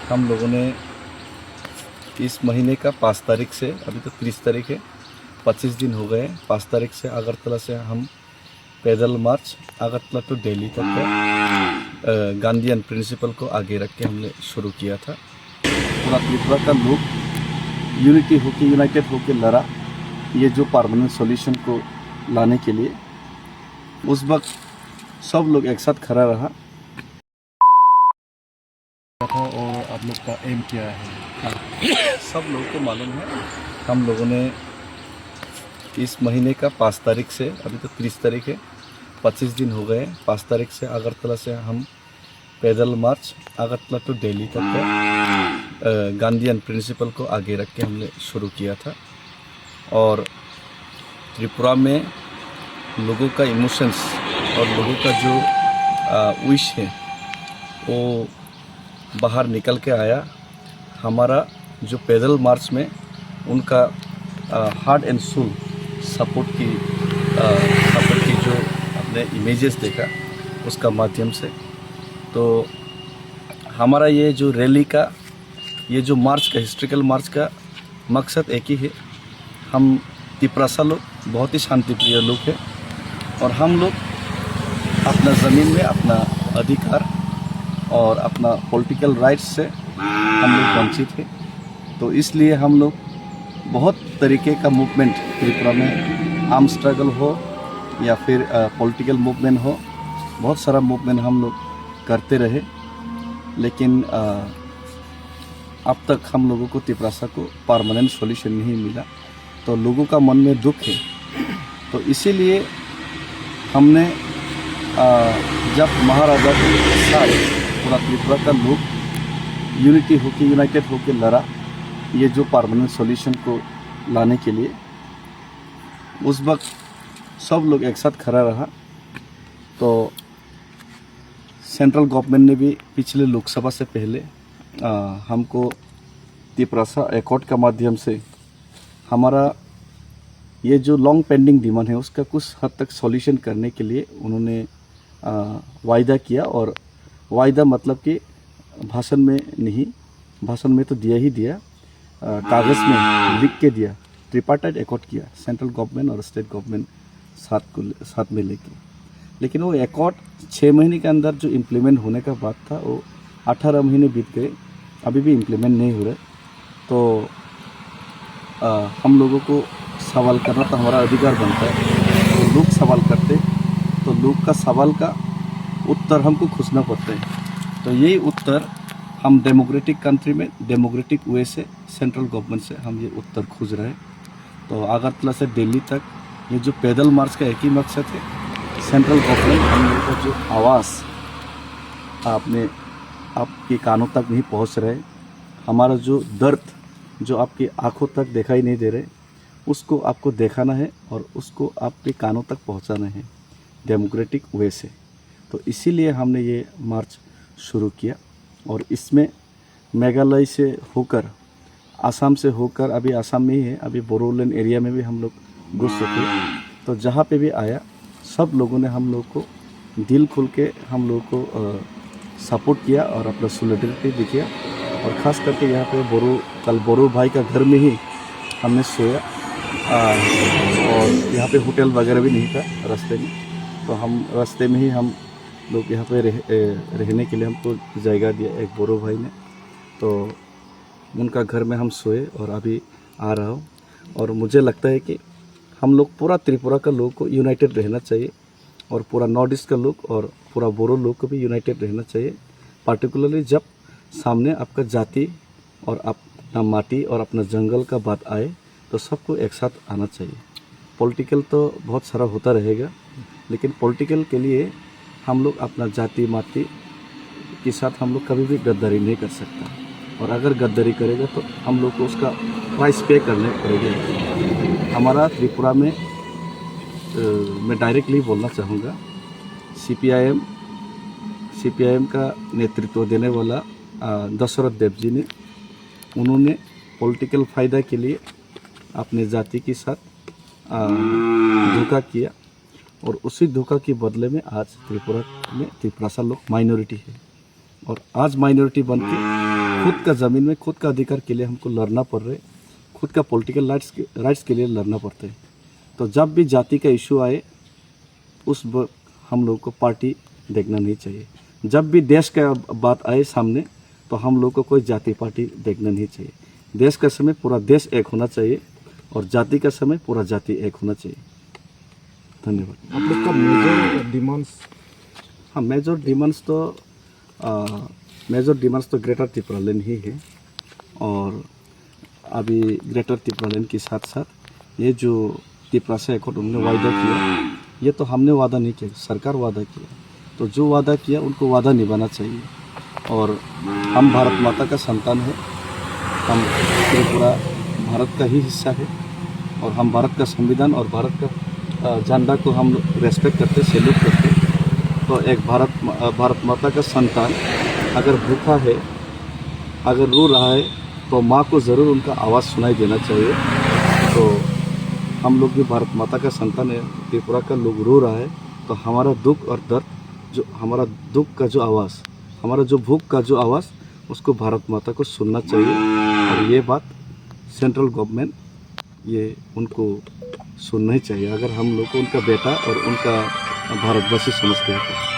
हम लोगों ने इस महीने का 5 तारीख से, अभी तो 30 तारीख है, 25 दिन हो गए। 5 तारीख से अगरतला से हम पैदल मार्च अगरतला टू दिल्ली तक का गांधीयन प्रिंसिपल को आगे रख के हमने शुरू किया था। पूरा त्रिपुरा का लोग यूनिटी होके, यूनाइटेड होके लड़ा ये जो परमानेंट सॉल्यूशन को लाने के लिए। उस वक्त सब लोग एक साथ खड़ा रहा और आप लोग का एम क्या है? सब लोगों को मालूम है। हम लोगों ने इस महीने का 5 तारीख से, अभी तो 30 तारीख है, 25 दिन हो गए। 5 तारीख से अगरतला से हम पैदल मार्च अगरतला टू दिल्ली तक का गांधीयन प्रिंसिपल को आगे रख के हमने शुरू किया था। और त्रिपुरा में लोगों का इमोशंस और लोगों का जो विश है वो बाहर निकल के आया। हमारा जो पैदल मार्च में उनका हार्ट एंड सोल सपोर्ट की जो हमने इमेजेस देखा उसका माध्यम से। तो हमारा ये जो रैली का, ये जो मार्च का, हिस्ट्रिकल मार्च का मकसद एक ही है। हम तिपरासा लोग बहुत ही शांतिप्रिय लोग हैं और हम लोग अपना ज़मीन में अपना अधिकार और अपना पॉलिटिकल राइट्स से हम लोग वंचित हैं। तो इसलिए हम लोग बहुत तरीके का मूवमेंट त्रिपुरा में, आर्म स्ट्रगल हो या फिर पॉलिटिकल मूवमेंट हो, बहुत सारा मूवमेंट हम लोग करते रहे। लेकिन अब तक हम लोगों को तिपरासा को परमानेंट सॉल्यूशन नहीं मिला। तो लोगों का मन में दुख है। तो इसीलिए हमने जब महाराजा के साथ पूरा त्रिपुरा का लोग यूनिटी होके, यूनाइटेड होके लड़ा ये जो परमानेंट सॉल्यूशन को लाने के लिए, उस वक्त सब लोग एक साथ खड़ा रहा। तो सेंट्रल गवर्नमेंट ने भी पिछले लोकसभा से पहले हमको तिपरासा अकॉर्ड का माध्यम से हमारा ये जो लॉन्ग पेंडिंग डिमांड है उसका कुछ हद तक सॉल्यूशन करने के लिए उन्होंने वायदा किया। और वायदा मतलब कि भाषण में नहीं, भाषण में तो दिया ही दिया, कागज़ में लिख के दिया। ट्रिपार्टाइट अकॉर्ड किया सेंट्रल गवर्नमेंट और स्टेट गवर्नमेंट साथ में लेके। लेकिन वो अकॉर्ड 6 महीने के अंदर जो इम्प्लीमेंट होने का बात था वो 18 महीने बीत गए, अभी भी इम्प्लीमेंट नहीं हो रहा। तो हम लोगों को सवाल करना तो हमारा अधिकार बनता है। तो लोग सवाल करते तो लोग का सवाल का उत्तर हमको खोजना पड़ता है। तो यही उत्तर हम डेमोक्रेटिक कंट्री में डेमोक्रेटिक वे से सेंट्रल गवर्नमेंट से हम ये उत्तर खोज रहे हैं। तो अगरतला से दिल्ली तक ये जो पैदल मार्च का एक ही मकसद है, सेंट्रल गवर्नमेंट हम लोगों का जो आवाज़ आपके कानों तक नहीं पहुंच रहे, हमारा जो दर्द जो आपकी आंखों तक दिखाई नहीं दे रहे, उसको आपको दिखाना है और उसको आपके कानों तक पहुंचाना है डेमोक्रेटिक वे से। तो इसीलिए हमने ये मार्च शुरू किया। और इसमें मेघालय से होकर, आसाम से होकर, अभी आसाम में ही है, अभी बोरोलैंड एरिया में भी हम लोग घुस चुके। तो जहाँ पे भी आया सब लोगों ने हम लोग को दिल खोल के हम लोग को सपोर्ट किया और अपना सॉलिडरिटी दिखाया। और ख़ास करके यहाँ पे कल बोरो भाई का घर में ही हमने सोया। और यहाँ पे होटल वगैरह भी नहीं था रास्ते में, तो हम रास्ते में ही हम लोग यहाँ पे रहने के लिए हमको जगह दिया एक बोरो भाई ने। तो उनका घर में हम सोए और अभी आ रहा हूँ। और मुझे लगता है कि हम लोग पूरा त्रिपुरा का लोग को यूनाइटेड रहना चाहिए और पूरा नॉर्थ ईस्ट का लोग और पूरा बोरो लोग को भी यूनाइटेड रहना चाहिए। पार्टिकुलरली जब सामने आपका जाति और अपना माटी और अपना जंगल का बात आए तो सबको एक साथ आना चाहिए। पॉलिटिकल तो बहुत सारा होता रहेगा, लेकिन पॉलिटिकल के लिए हम लोग अपना जाति माटी के साथ हम लोग कभी भी गद्दारी नहीं कर सकता। और अगर गद्दारी करेगा तो हम लोग को उसका प्राइस पे करने पड़ेगा। हमारा त्रिपुरा में मैं डायरेक्टली बोलना चाहूँगा, सीपीआईएम का नेतृत्व देने वाला दशरथ देव जी ने, उन्होंने पॉलिटिकल फ़ायदा के लिए अपने जाति के साथ धोखा किया। और उसी धोखा के बदले में आज त्रिपुरा में तिपरासा लोग माइनॉरिटी है। और आज माइनॉरिटी बन के खुद का ज़मीन में खुद का अधिकार के लिए हमको लड़ना पड़ रहा है, खुद का पॉलिटिकल राइट्स के लिए लड़ना पड़ता है। तो जब भी जाति का इशू आए हम लोग को पार्टी देखना नहीं चाहिए। जब भी देश का बात आए सामने तो हम लोग को कोई जाति पार्टी देखना नहीं चाहिए। देश का समय पूरा देश एक होना चाहिए और जाति का समय पूरा जाति एक होना चाहिए। धन्यवाद। आप लोग का मेजर डिमांड्स? हाँ, मेजर डिमांड्स तो ग्रेटर त्रिपुरा लैंड ही है। और अभी ग्रेटर त्रिपुरा लैंड के साथ साथ ये जो त्रिपुरा से एकॉर्ड उन्होंने वादा किया, ये तो हमने वादा नहीं किया, सरकार वादा किया। तो जो वादा किया उनको वादा निभाना चाहिए। और हम भारत माता का संतान है, हम त्रिपुरा भारत का ही हिस्सा है और हम भारत का संविधान और भारत का झंडा को हम रेस्पेक्ट करते, सैल्यूट करते। तो एक भारत माता का संतान अगर भूखा है, अगर रो रहा है, तो माँ को ज़रूर उनका आवाज़ सुनाई देना चाहिए। तो हम लोग भी भारत माता का संतान है, त्रिपुरा का लोग रो रहा है, तो हमारा दुख और दर्द, जो हमारा दुख का जो आवाज़, हमारा जो भूख का जो आवाज़, उसको भारत माता को सुनना चाहिए। और ये बात सेंट्रल गवर्नमेंट ये उनको सुनना ही चाहिए, अगर हम लोग को उनका बेटा और उनका भारतवासी समझते हैं।